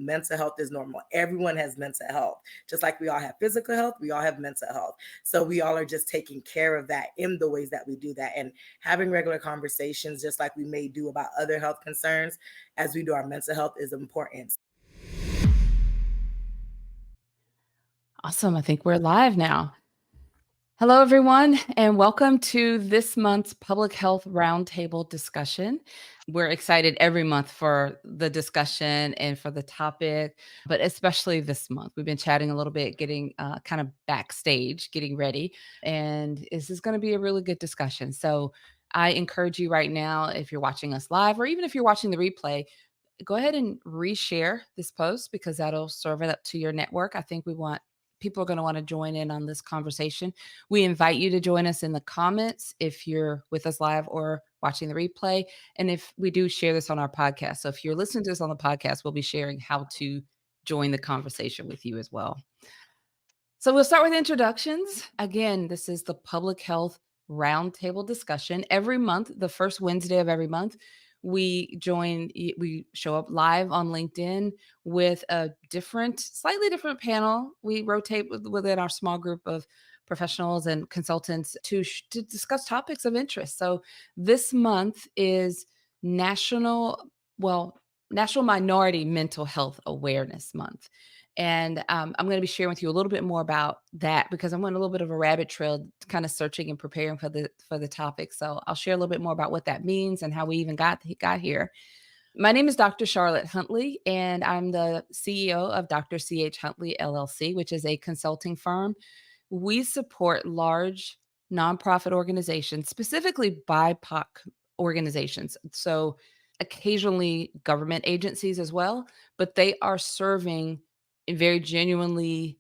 mental health is normal. Everyone has mental health. Just like we all have physical health, we all have mental health. So we all are just taking care of that in the ways that we do that, and having regular conversations, just like we may do about other health concerns, as we do our mental health, is important. Awesome. I think we're live now. Hello, everyone, and welcome to this month's Public Health Roundtable discussion. We're excited every month for the discussion and for the topic, but especially this month. We've been chatting a little bit, getting kind of backstage, getting ready, and this is going to be a really good discussion. So I encourage you right now, if you're watching us live or even if you're watching the replay, go ahead and reshare this post because that'll serve it up to your network. I think people are going to want to join in on this conversation. We invite you to join us in the comments if you're with us live or watching the replay. And if we do share this on our podcast. So if you're listening to this on the podcast, we'll be sharing how to join the conversation with you as well. So we'll start with introductions. Again, this is the Public Health Roundtable discussion. Every month, the first Wednesday of every month, we show up live on LinkedIn with a slightly different panel. We rotate within our small group of professionals and consultants to discuss topics of interest. So this month is National Minority Mental Health Awareness Month. And I'm going to be sharing with you a little bit more about that because I went a little bit of a rabbit trail, kind of searching and preparing for the topic. So I'll share a little bit more about what that means and how we even got here. My name is Dr. Charlotte Huntley, and I'm the CEO of Dr. C.H. Huntley LLC, which is a consulting firm. We support large nonprofit organizations, specifically BIPOC organizations. So occasionally government agencies as well, but they are serving very genuinely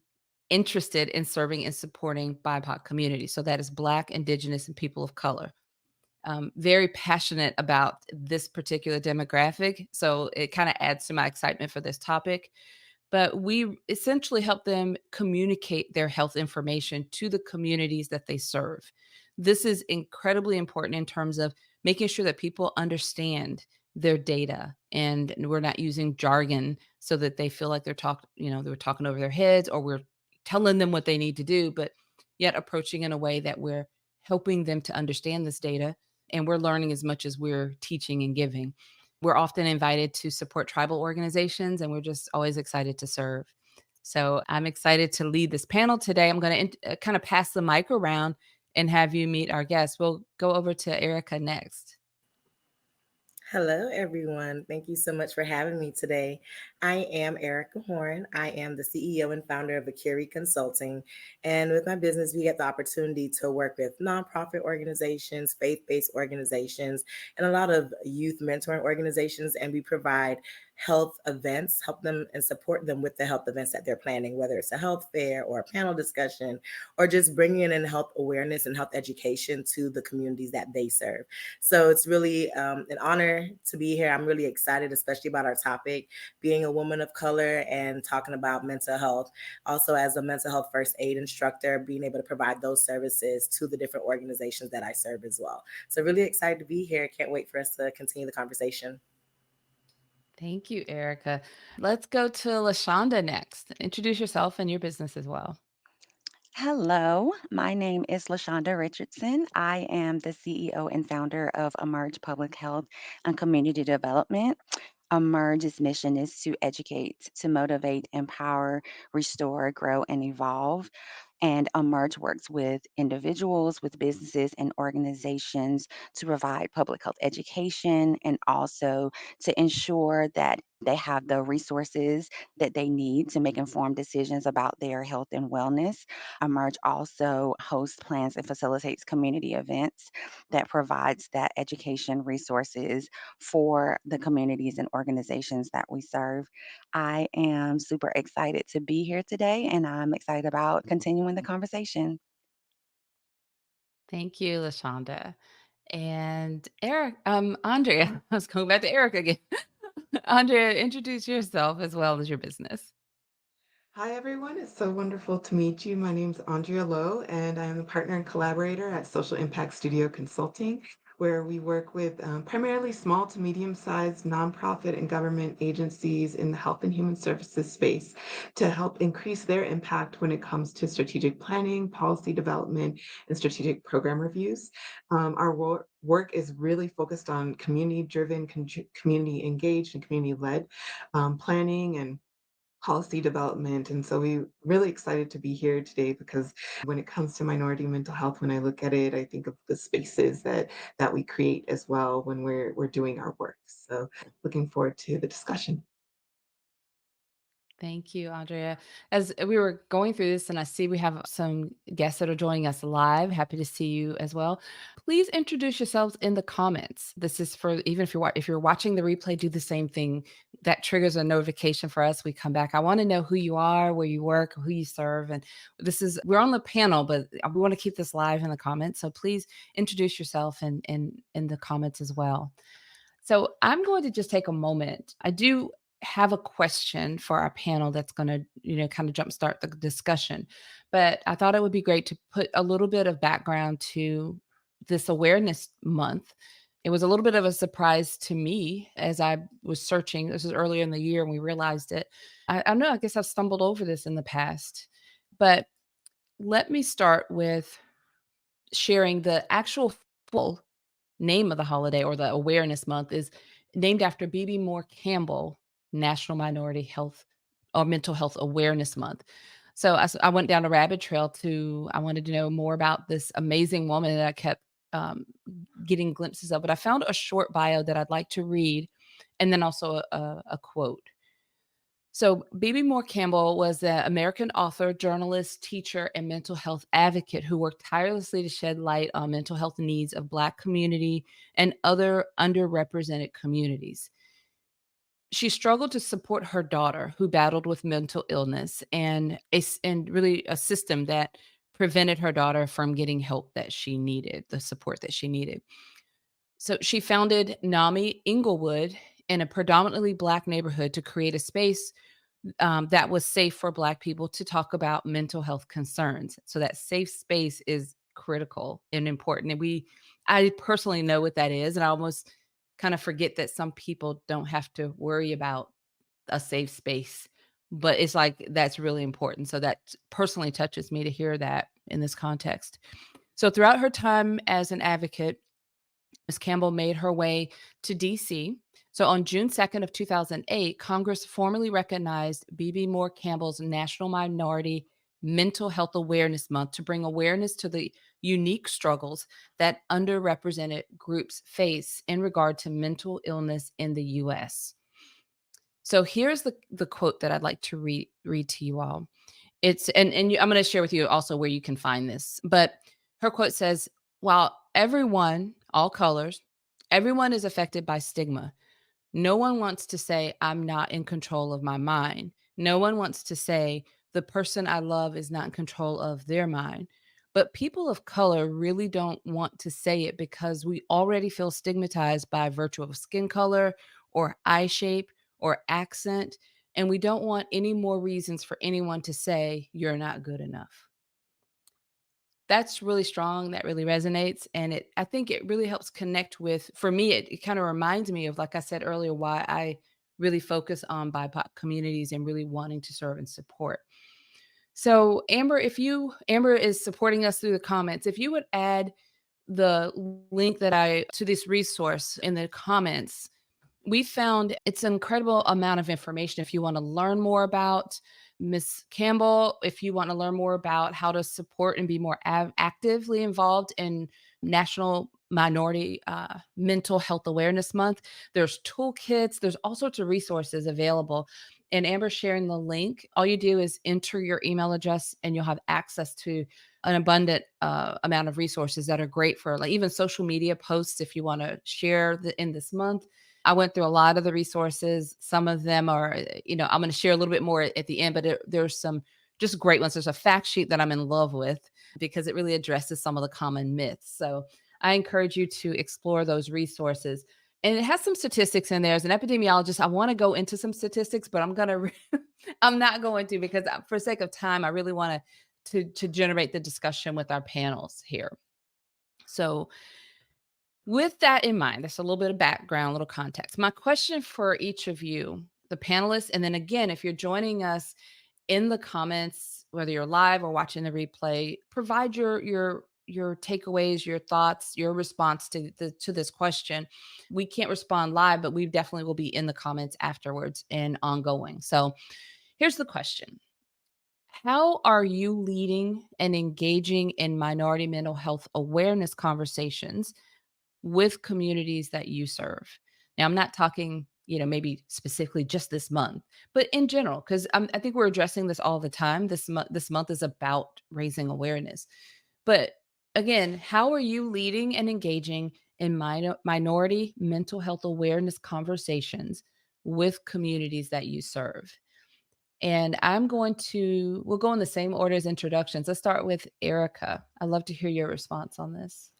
interested in serving and supporting BIPOC communities. So that is Black, Indigenous, and people of color. Very passionate about this particular demographic. So it kind of adds to my excitement for this topic. But we essentially help them communicate their health information to the communities that they serve. This is incredibly important in terms of making sure that people understand their data and we're not using jargon so that they feel like they're talking over their heads or we're telling them what they need to do, but yet approaching in a way that we're helping them to understand this data and we're learning as much as we're teaching and giving. We're often invited to support tribal organizations, and we're just always excited to serve. So I'm excited to lead this panel today. I'm going to kind of pass the mic around and have you meet our guests. We'll go over to Ericka next. Hello, everyone. Thank you so much for having me today. I am Ericka Horne. I am the CEO and founder of AKCIRE Consulting. And with my business, we get the opportunity to work with nonprofit organizations, faith-based organizations, and a lot of youth mentoring organizations. And we provide health events, help them and support them with the health events that they're planning, whether it's a health fair or a panel discussion, or just bringing in health awareness and health education to the communities that they serve. So it's really an honor to be here. I'm really excited, especially about our topic, being a woman of color and talking about mental health. Also, as a mental health first aid instructor, being able to provide those services to the different organizations that I serve as well. So really excited to be here. Can't wait for us to continue the conversation. Thank you, Ericka. Let's go to LaShonda next. Introduce yourself and your business as well. Hello, my name is LaShonda Richardson. I am the CEO and founder of Emerge Public Health and Community Development. Emerge's mission is to educate, to motivate, empower, restore, grow, and evolve. And Emerge works with individuals, with businesses, and organizations to provide public health education and also to ensure that they have the resources that they need to make informed decisions about their health and wellness. Emerge also hosts, plans, and facilitates community events that provides that education resources for the communities and organizations that we serve. I am super excited to be here today, and I'm excited about continuing the conversation. Thank you, LaShonda. And Andrea, I was going back to Eric again. Andrea, introduce yourself as well as your business. Hi, everyone. It's so wonderful to meet you. My name is Andrea Lowe, and I am a partner and collaborator at Social Impact Studio Consulting. where we work with primarily small to medium-sized nonprofit and government agencies in the health and human services space to help increase their impact when it comes to strategic planning, policy development, and strategic program reviews. Our work is really focused on community-driven, community engaged, and community-led planning and policy development. And so we're really excited to be here today because when it comes to minority mental health, when I look at it, I think of the spaces that we create as well when we're doing our work. So looking forward to the discussion. Thank you, Andrea. As we were going through this, and I see we have some guests that are joining us live. Happy to see you as well. Please introduce yourselves in the comments. This is for even if you're watching the replay, do the same thing. That triggers a notification for us. We come back. I want to know who you are, where you work, who you serve, and we're on the panel, but we want to keep this live in the comments. So please introduce yourself in the comments as well. So I'm going to just take a moment. I do have a question for our panel that's going to, kind of jumpstart the discussion. But I thought it would be great to put a little bit of background to this awareness month. It was a little bit of a surprise to me as I was searching. This was earlier in the year and we realized it. I don't know, I guess I've stumbled over this in the past. But let me start with sharing the actual full name of the holiday or the awareness month is named after BB Moore Campbell National Minority Health or Mental Health Awareness Month. So I went down a rabbit trail I wanted to know more about this amazing woman that I kept um, getting glimpses of. But I found a short bio that I'd like to read and then also a quote. So, BB Moore Campbell was an American author, journalist, teacher, and mental health advocate who worked tirelessly to shed light on mental health needs of Black community and other underrepresented communities. She struggled to support her daughter, who battled with mental illness, and really a system that prevented her daughter from getting help that she needed, the support that she needed. So she founded NAMI Inglewood in a predominantly Black neighborhood to create a space that was safe for Black people to talk about mental health concerns. So that safe space is critical and important. I personally know what that is, and I almost kind of forget that some people don't have to worry about a safe space, but it's like that's really important. So that personally touches me to hear that in this context. So throughout her time as an advocate, Ms. Campbell made her way to DC. So on June 2nd of 2008, Congress formally recognized BB Moore Campbell's National Minority Mental Health Awareness Month to bring awareness to the unique struggles that underrepresented groups face in regard to mental illness in the US. So here's the quote that I'd like to read to you all. I'm going to share with you also where you can find this. But her quote says, "While everyone, all colors, everyone is affected by stigma. No one wants to say I'm not in control of my mind. No one wants to say the person I love is not in control of their mind. But people of color really don't want to say it because we already feel stigmatized by virtue of skin color or eye shape or accent. And we don't want any more reasons for anyone to say you're not good enough." That's really strong. That really resonates. And I think it really helps connect with, for me, it kind of reminds me of, like I said earlier, why I really focus on BIPOC communities and really wanting to serve and support. So Amber is supporting us through the comments. If you would add the link to this resource in the comments, we found it's an incredible amount of information if you want to learn more about Miss Campbell, if you want to learn more about how to support and be more actively involved in National Minority Mental Health Awareness Month. There's toolkits, there's all sorts of resources available. And Amber's sharing the link. All you do is enter your email address and you'll have access to an abundant amount of resources that are great for like even social media posts if you want to share in this month. I went through a lot of the resources. Some of them are, I'm going to share a little bit more at the end, but there's some just great ones. There's a fact sheet that I'm in love with because it really addresses some of the common myths. So I encourage you to explore those resources. And it has some statistics in there. As an epidemiologist, I want to go into some statistics, but I'm not going to because for sake of time, I really want to generate the discussion with our panels here. So With that in mind, that's a little bit of background, a little context. My question for each of you, the panelists, and then again, if you're joining us in the comments, whether you're live or watching the replay, provide your takeaways, your thoughts, your response to this question. We can't respond live, but we definitely will be in the comments afterwards and ongoing. So here's the question. How are you leading and engaging in minority mental health awareness conversations with communities that you serve? Now, I'm not talking, maybe specifically just this month, but in general, because I think we're addressing this all the time. This month is about raising awareness. But again, how are you leading and engaging in minority mental health awareness conversations with communities that you serve? And we'll go in the same order as introductions. Let's start with Erica. I'd love to hear your response on this.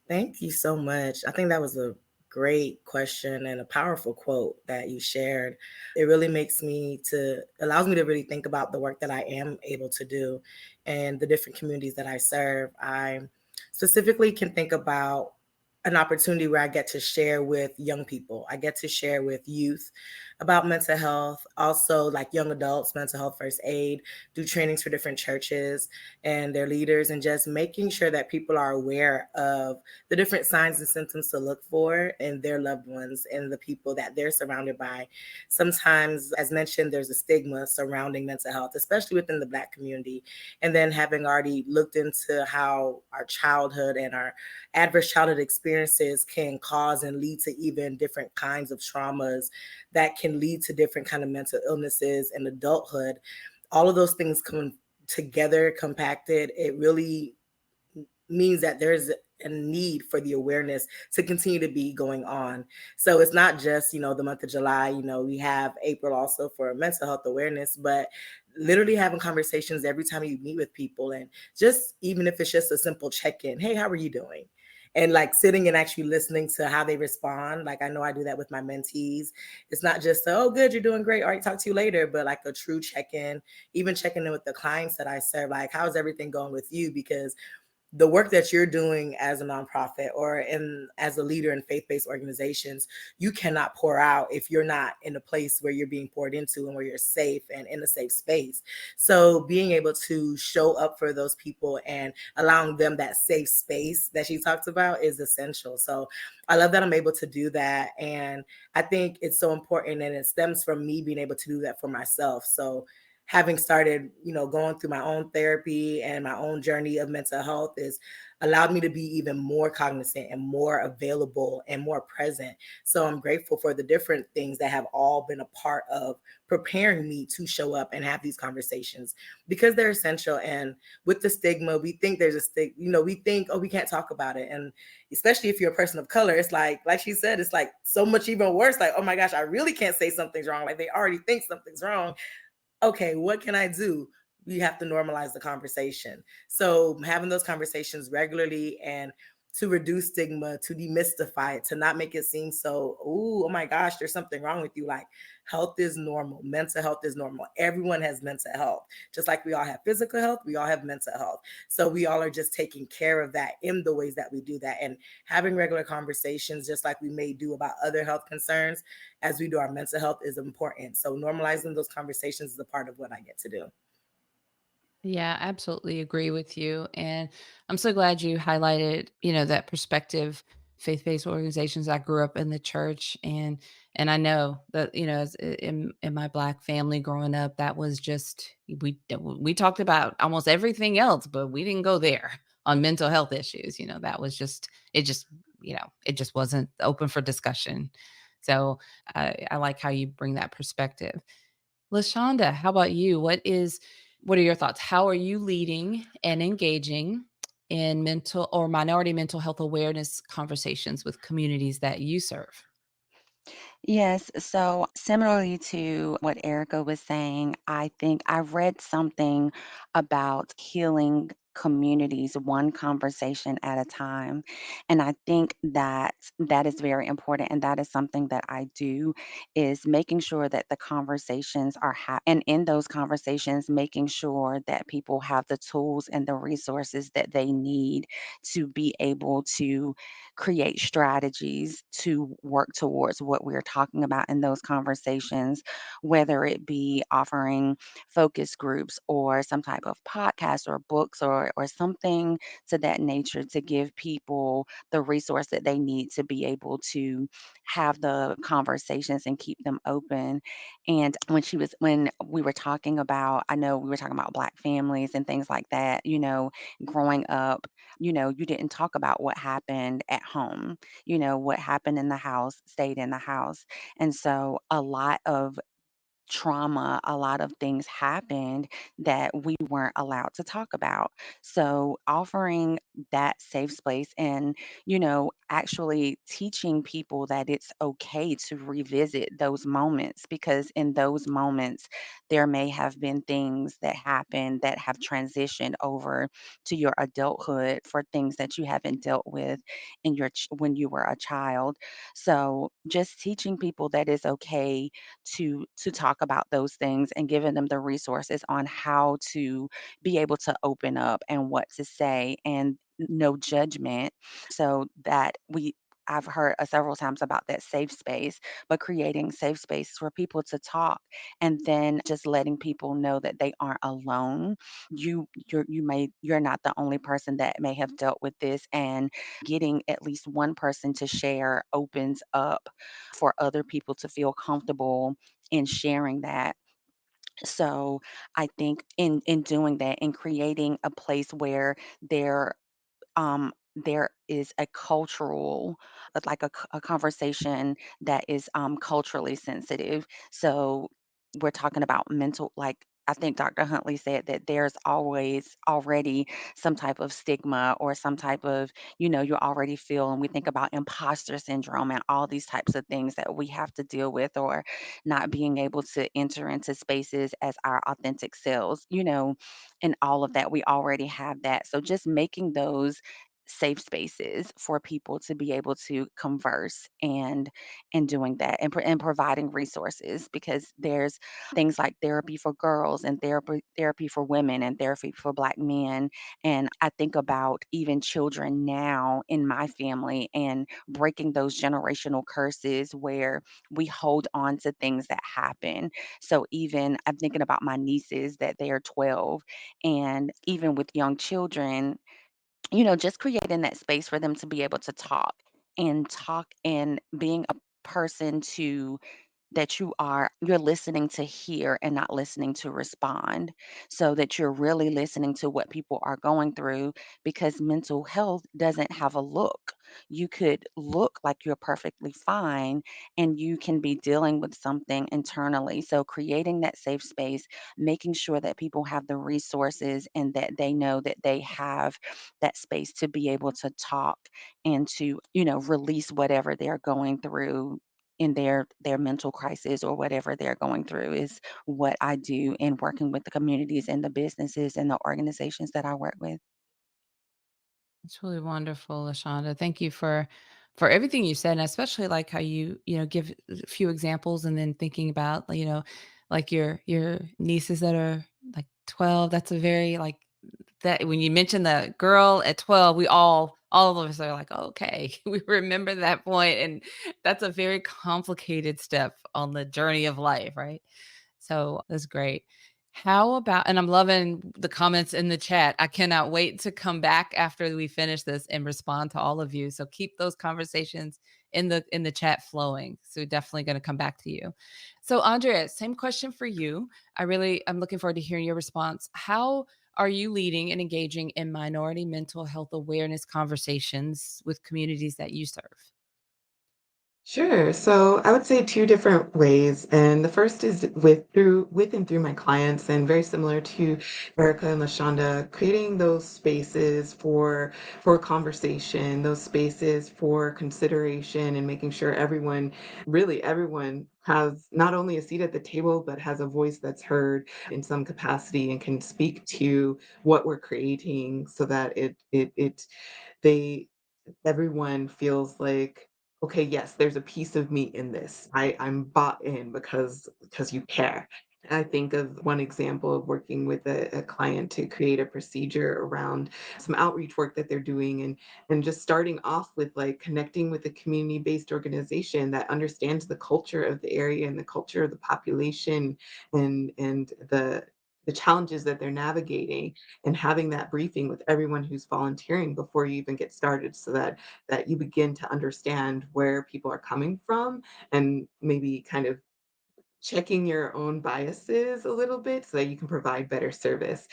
Thank you so much. I think that was a great question and a powerful quote that you shared. It really allows me to really think about the work that I am able to do and the different communities that I serve. I specifically can think about an opportunity where I get to share with young people. I get to share with youth about mental health, also like young adults, mental health first aid, do trainings for different churches and their leaders, and just making sure that people are aware of the different signs and symptoms to look for in their loved ones and the people that they're surrounded by. Sometimes, as mentioned, there's a stigma surrounding mental health, especially within the Black community. And then having already looked into how our childhood and our adverse childhood experiences can cause and lead to even different kinds of traumas that can lead to different kind of mental illnesses in adulthood, all of those things come together compacted, it really means that there's a need for the awareness to continue to be going on. So it's not just, the month of July, we have April also for mental health awareness, but literally having conversations every time you meet with people, and just even if it's just a simple check-in, hey, how are you doing? And like sitting and actually listening to how they respond. Like I know I do that with my mentees. It's not just, oh, good, you're doing great. All right, talk to you later. But like a true check-in, even checking in with the clients that I serve, like, how's everything going with you? Because the work that you're doing as a nonprofit or as a leader in faith-based organizations, you cannot pour out if you're not in a place where you're being poured into and where you're safe and in a safe space. So being able to show up for those people and allowing them that safe space that she talked about is essential. So I love that I'm able to do that. And I think it's so important, and it stems from me being able to do that for myself. So having started, going through my own therapy and my own journey of mental health is allowed me to be even more cognizant and more available and more present. So I'm grateful for the different things that have all been a part of preparing me to show up and have these conversations, because they're essential. And with the stigma, we think there's a stigma, we think, oh, we can't talk about it. And especially if you're a person of color, it's like she said, it's like so much even worse. Like, oh my gosh, I really can't say something's wrong. Like they already think something's wrong. Okay, what can I do? We have to normalize the conversation. So having those conversations regularly, and to reduce stigma, to demystify it, to not make it seem so, oh my gosh, there's something wrong with you. Like health is normal. Mental health is normal. Everyone has mental health. Just like we all have physical health, we all have mental health. So we all are just taking care of that in the ways that we do that, and having regular conversations, just like we may do about other health concerns, as we do our mental health, is important. So normalizing those conversations is a part of what I get to do. Yeah, absolutely agree with you. And I'm so glad you highlighted, that perspective, faith-based organizations. I grew up in the church, and I know that, in my Black family growing up, that was just we talked about almost everything else, but we didn't go there on mental health issues. That was just it just wasn't open for discussion. So I like how you bring that perspective. LaShonda, how about you? What are your thoughts? How are you leading and engaging in mental or minority mental health awareness conversations with communities that you serve? Yes, so similarly to what Erica was saying, I think I read something about healing communities one conversation at a time. And I think that that is very important. And that is something that I do, is making sure that the conversations are and in those conversations, making sure that people have the tools and the resources that they need to be able to create strategies to work towards what we're talking about in those conversations, whether it be offering focus groups or some type of podcast or books or something to that nature, to give people the resource that they need to be able to have the conversations and keep them open. And when we were talking about, I know we were talking about Black families and things like that, growing up, you didn't talk about what happened at home. What happened in the house stayed in the house. And so a lot of trauma, a lot of things happened that we weren't allowed to talk about. So offering that safe space and, actually teaching people that it's okay to revisit those moments, because in those moments there may have been things that happened that have transitioned over to your adulthood for things that you haven't dealt with when you were a child. So just teaching people that it's okay to talk about those things, and giving them the resources on how to be able to open up and what to say, and no judgment, so that I've heard several times about that safe space, but creating safe space for people to talk, and then just letting people know that they aren't alone. You're not the only person that may have dealt with this, and getting at least one person to share opens up for other people to feel comfortable in sharing that. So I think in doing that and creating a place where there there is a cultural, like a conversation that is culturally sensitive. So we're talking about mental, like I think Dr. Huntley said that there's always already some type of stigma or some type of, you already feel, and we think about imposter syndrome and all these types of things that we have to deal with, or not being able to enter into spaces as our authentic selves, and all of that. We already have that. So just making those safe spaces for people to be able to converse, and doing that, and providing resources, because there's things like therapy for girls, and therapy for women, and therapy for Black men. And I think about even children now in my family, and breaking those generational curses where we hold on to things that happen. So even I'm thinking about my nieces, that they are 12, and even with young children, just creating that space for them to be able to talk, and being a person to that you're listening to hear and not listening to respond, so that you're really listening to what people are going through, because mental health doesn't have a look. You could look like you're perfectly fine, and you can be dealing with something internally. So creating that safe space, making sure that people have the resources, and that they know that they have that space to be able to talk, and to, release whatever they're going through in their mental crisis, or whatever they're going through, is what I do in working with the communities and the businesses and the organizations that I work with. It's really wonderful, LaShonda. Thank you for everything you said, and especially like how you give a few examples, and then thinking about, like your nieces that are like 12. That's a very like that when you mentioned the girl at 12, we all of us are like, okay, we remember that point, and that's a very complicated step on the journey of life, right? So that's great. How about, and I'm loving the comments in the chat. I cannot wait to come back after we finish this and respond to all of you. So keep those conversations in the chat flowing. So definitely going to come back to you. So Andrea, same question for you. I'm looking forward to hearing your response. How are you leading and engaging in minority mental health awareness conversations with communities that you serve? Sure. So I would say two different ways. And the first is with and through my clients, and very similar to Erica and LaShonda, creating those spaces for conversation, those spaces for consideration, and making sure really everyone has not only a seat at the table, but has a voice that's heard in some capacity and can speak to what we're creating so that they everyone feels like, okay, yes, there's a piece of me in this. I'm bought in because you care. I think of one example of working with a client to create a procedure around some outreach work that they're doing, and just starting off with like connecting with a community-based organization that understands the culture of the area and the culture of the population, and the challenges that they're navigating, and having that briefing with everyone who's volunteering before you even get started, so that you begin to understand where people are coming from, and maybe kind of checking your own biases a little bit so that you can provide better service,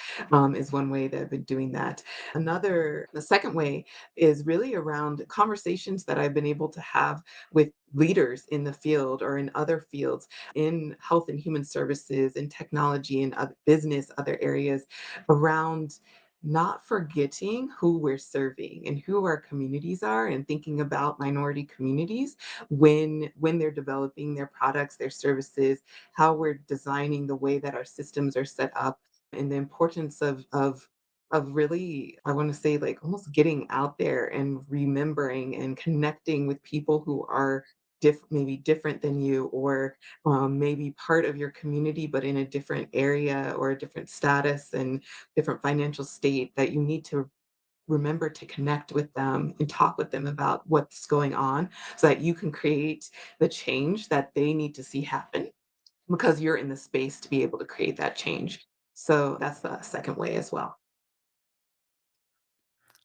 is one way that I've been doing that. The second way is really around conversations that I've been able to have with leaders in the field or in other fields, in health and human services, in technology, and other business, other areas, around not forgetting who we're serving and who our communities are, and thinking about minority communities when they're developing their products, their services, how we're designing the way that our systems are set up, and the importance of really, I want to say, like almost getting out there and remembering and connecting with people who are maybe different than you, or maybe part of your community but in a different area or a different status and different financial state, that you need to remember to connect with them and talk with them about what's going on, so that you can create the change that they need to see happen, because you're in the space to be able to create that change. So that's the second way as well.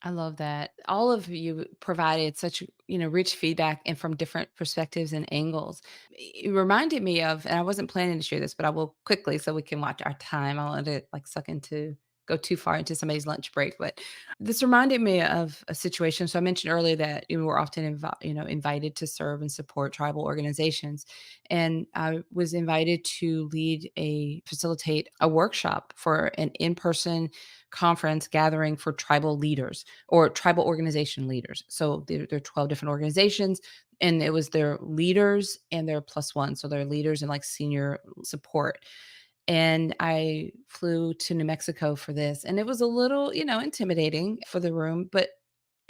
I love that. All of you provided such, rich feedback and from different perspectives and angles. It reminded me of, and I wasn't planning to share this, but I will quickly so we can watch our time. I don't want to like go too far into somebody's lunch break, but this reminded me of a situation. So I mentioned earlier that we're often invited to serve and support tribal organizations, and I was invited to facilitate a workshop for an in-person conference gathering for tribal leaders or tribal organization leaders. So there are 12 different organizations, and it was their leaders and their plus one. So their leaders and like senior support. And I flew to New Mexico for this. And it was a little, intimidating for the room, but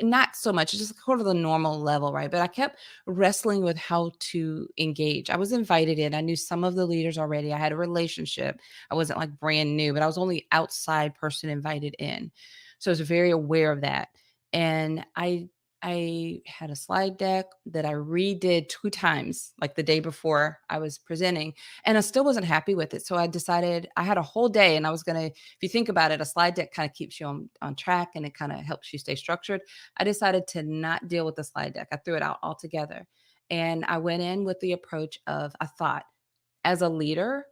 not so much, just sort of the normal level, right? But I kept wrestling with how to engage. I was invited in. I knew some of the leaders already. I had a relationship. I wasn't like brand new, but I was only outside person invited in. So I was very aware of that. And I had a slide deck that I redid 2 times, like the day before I was presenting, and I still wasn't happy with it. So I decided I had a whole day and I was gonna, if you think about it, a slide deck kind of keeps you on track and it kind of helps you stay structured. I decided to not deal with the slide deck. I threw it out altogether. And I went in with the approach of I thought, as a leader,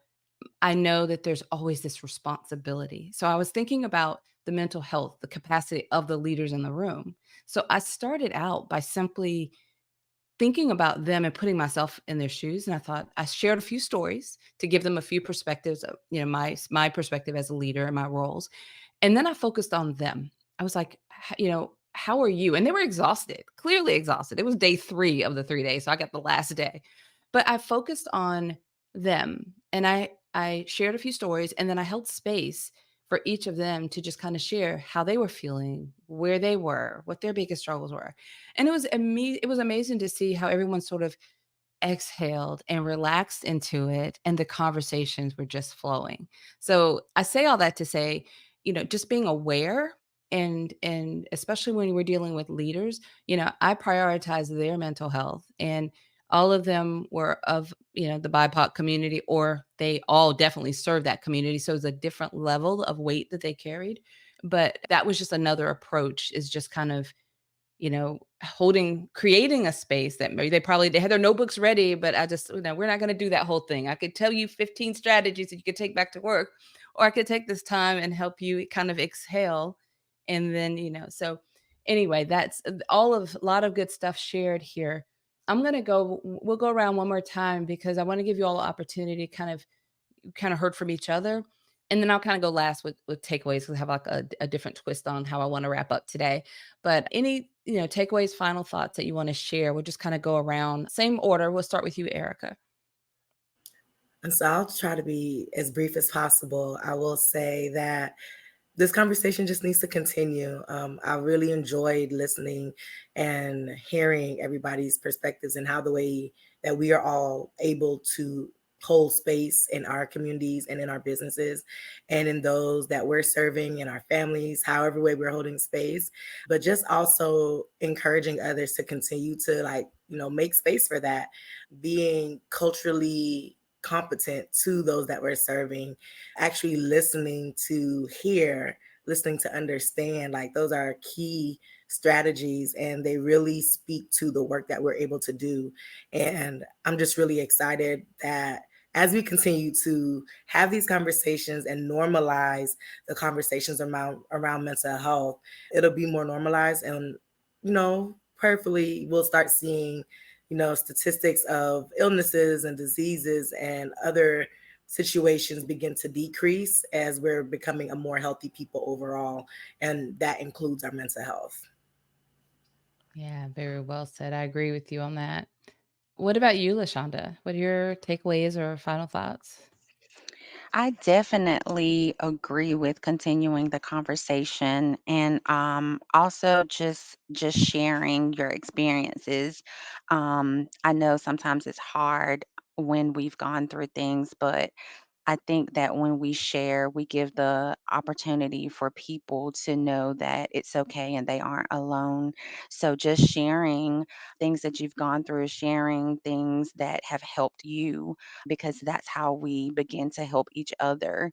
I know that there's always this responsibility. So I was thinking about the mental health, the capacity of the leaders in the room. So I started out by simply thinking about them and putting myself in their shoes. And I thought I shared a few stories to give them a few perspectives of, my perspective as a leader and my roles. And then I focused on them. I was like, how are you? And they were exhausted, clearly exhausted. It was day 3 of the 3 days. So I got the last day. But I focused on them and I shared a few stories and then I held space for each of them to just kind of share how they were feeling, where they were, what their biggest struggles were. And it was amazing to see how everyone sort of exhaled and relaxed into it and the conversations were just flowing. So I say all that to say, just being aware and especially when we're dealing with leaders, I prioritize their mental health and all of them were of, the BIPOC community or they all definitely serve that community. So it's a different level of weight that they carried. But that was just another approach is just kind of creating a space that maybe they had their notebooks ready, but I just, we're not going to do that whole thing. I could tell you 15 strategies that you could take back to work, or I could take this time and help you kind of exhale. And then, so anyway, that's a lot of good stuff shared here. we'll go around one more time because I want to give you all the opportunity to kind of heard from each other. And then I'll kind of go last with takeaways because I have like a different twist on how I want to wrap up today. But any, takeaways, final thoughts that you want to share, we'll just kind of go around. Same order. We'll start with you, Ericka. And so I'll try to be as brief as possible. I will say that this conversation just needs to continue. I really enjoyed listening and hearing everybody's perspectives and how the way that we are all able to hold space in our communities and in our businesses and in those that we're serving in our families, however way we're holding space, but just also encouraging others to continue to make space for that, being culturally competent to those that we're serving, actually listening to hear, listening to understand. Like those are key strategies and they really speak to the work that we're able to do. And I'm just really excited that as we continue to have these conversations and normalize the conversations around mental health, it'll be more normalized and, prayerfully we'll start seeing, statistics of illnesses and diseases and other situations begin to decrease as we're becoming a more healthy people overall. And that includes our mental health. Yeah, very well said. I agree with you on that. What about you, LaShonda? What are your takeaways or final thoughts? I definitely agree with continuing the conversation and also just sharing your experiences. I know sometimes it's hard when we've gone through things, but I think that when we share, we give the opportunity for people to know that it's okay and they aren't alone. So just sharing things that you've gone through, sharing things that have helped you, because that's how we begin to help each other.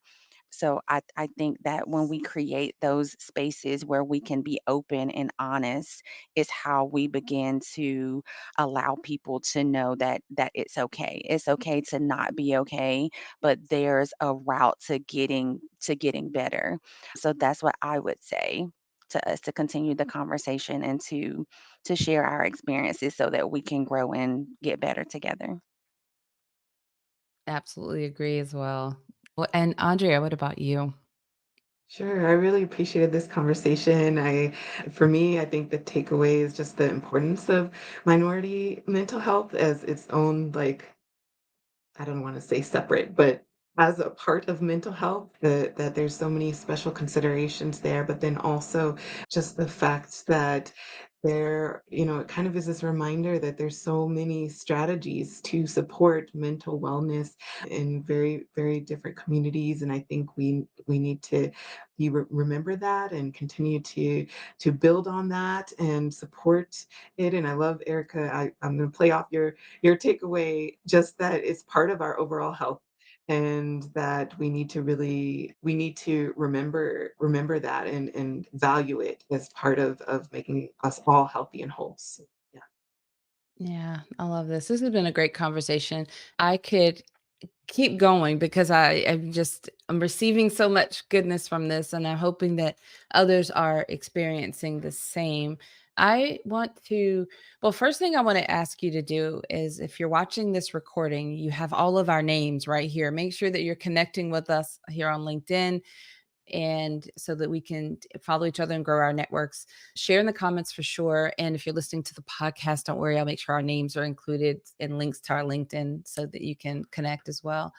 So I think that when we create those spaces where we can be open and honest is how we begin to allow people to know that it's okay. It's okay to not be okay, but there's a route to getting better. So that's what I would say to us to continue the conversation and to share our experiences so that we can grow and get better together. Absolutely agree as well. Well, and Andrea, what about you? Sure, I really appreciated this conversation. For me, I think the takeaway is just the importance of minority mental health as its own, like, I don't want to say separate, but as a part of mental health, that there's so many special considerations there, but then also just the fact that it kind of is this reminder that there's so many strategies to support mental wellness in very, very different communities. And I think we need to remember that and continue to build on that and support it. And I love Erica. I'm going to play off your takeaway, just that it's part of our overall health and that we need to remember that and value it as part of making us all healthy and whole. So, yeah. Yeah, I love this. This has been a great conversation. I could keep going because I'm receiving so much goodness from this and I'm hoping that others are experiencing the same. I want to well, first thing I want to ask you to do is if you're watching this recording, you have all of our names right here. Make sure that you're connecting with us here on LinkedIn and so that we can follow each other and grow our networks. Share in the comments for sure. And if you're listening to the podcast, don't worry, I'll make sure our names are included and links to our LinkedIn so that you can connect as well.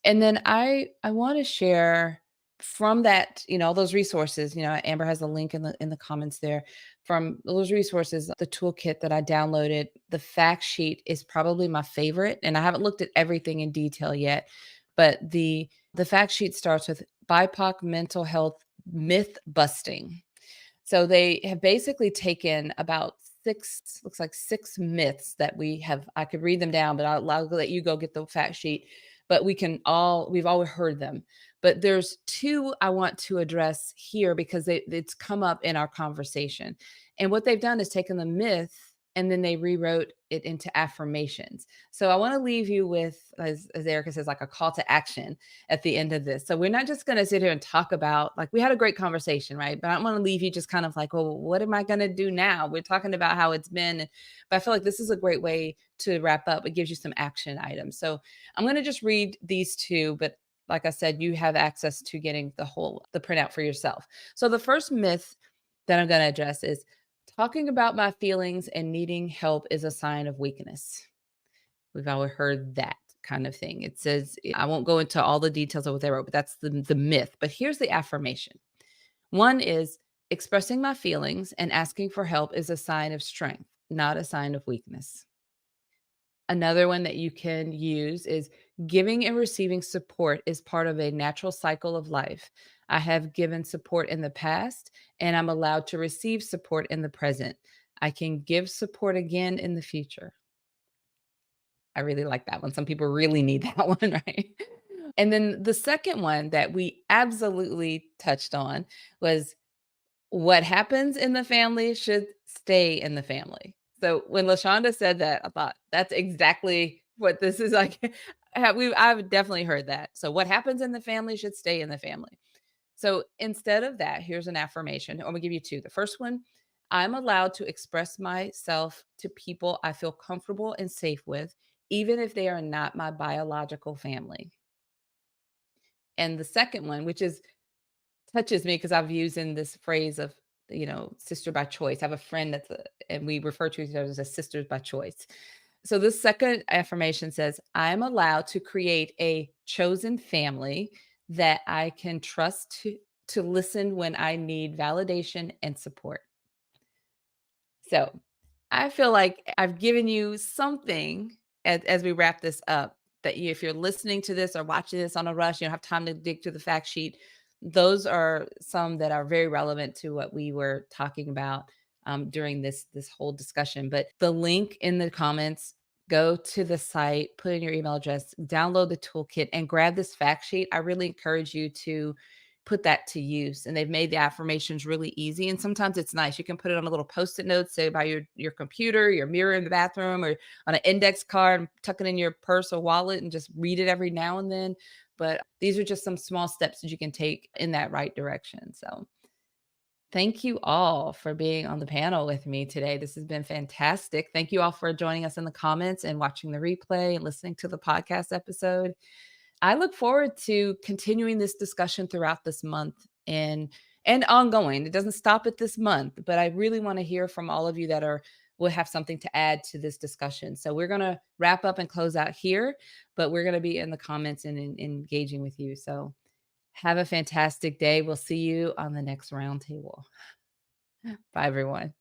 And then I want to share from that, all those resources, Amber has a link in the comments there. From those resources, the toolkit that I downloaded, the fact sheet is probably my favorite. And I haven't looked at everything in detail yet, but the fact sheet starts with BIPOC mental health myth busting. So they have basically taken about looks like six myths that we have. I could read them down, but I'll let you go get the fact sheet. But we've all heard them. But there's two I want to address here because it's come up in our conversation. And what they've done is taken the myth and then they rewrote it into affirmations. So I want to leave you with, as Ericka says, like a call to action at the end of this. So we're not just going to sit here and talk about, like, we had a great conversation, right? But I don't want to leave you just kind of like, well, what am I going to do now? We're talking about how it's been, but I feel like this is a great way to wrap up. It gives you some action items. So I'm going to just read these two, but like I said, you have access to getting the printout for yourself. So the first myth that I'm going to address is talking about my feelings and needing help is a sign of weakness. We've all heard that kind of thing. It says, I won't go into all the details of what they wrote, but that's the myth. But here's the affirmation. One is expressing my feelings and asking for help is a sign of strength, not a sign of weakness. Another one that you can use is giving and receiving support is part of a natural cycle of life. I have given support in the past and I'm allowed to receive support in the present. I can give support again in the future. I really like that one. Some people really need that one, right? And then the second one that we absolutely touched on was what happens in the family should stay in the family. So when LaShonda said that, I thought that's exactly what this is like. I've definitely heard that. So what happens in the family should stay in the family. So instead of that, here's an affirmation. I'm gonna give you two. The first one, I'm allowed to express myself to people I feel comfortable and safe with, even if they are not my biological family. And the second one, which is touches me because I've used in this phrase of, sister by choice. I have a friend and we refer to each other as sisters by choice. So this second affirmation says, I'm allowed to create a chosen family that I can trust to listen when I need validation and support. So I feel like I've given you something as we wrap this up that if you're listening to this or watching this on a rush, you don't have time to dig through the fact sheet. Those are some that are very relevant to what we were talking about during this whole discussion. But the link in the comments, go to the site, put in your email address, download the toolkit, and grab this fact sheet. I really encourage you to put that to use. And they've made the affirmations really easy. And sometimes it's nice. You can put it on a little post-it note, say by your computer, your mirror in the bathroom, or on an index card, tuck it in your purse or wallet and just read it every now and then. But these are just some small steps that you can take in that right direction. So thank you all for being on the panel with me today. This has been fantastic. Thank you all for joining us in the comments and watching the replay and listening to the podcast episode. I look forward to continuing this discussion throughout this month and ongoing. It doesn't stop at this month, but I really want to hear from all of you that will have something to add to this discussion. So we're going to wrap up and close out here, but we're going to be in the comments and engaging with you. So have a fantastic day. We'll see you on the next roundtable. Bye, everyone.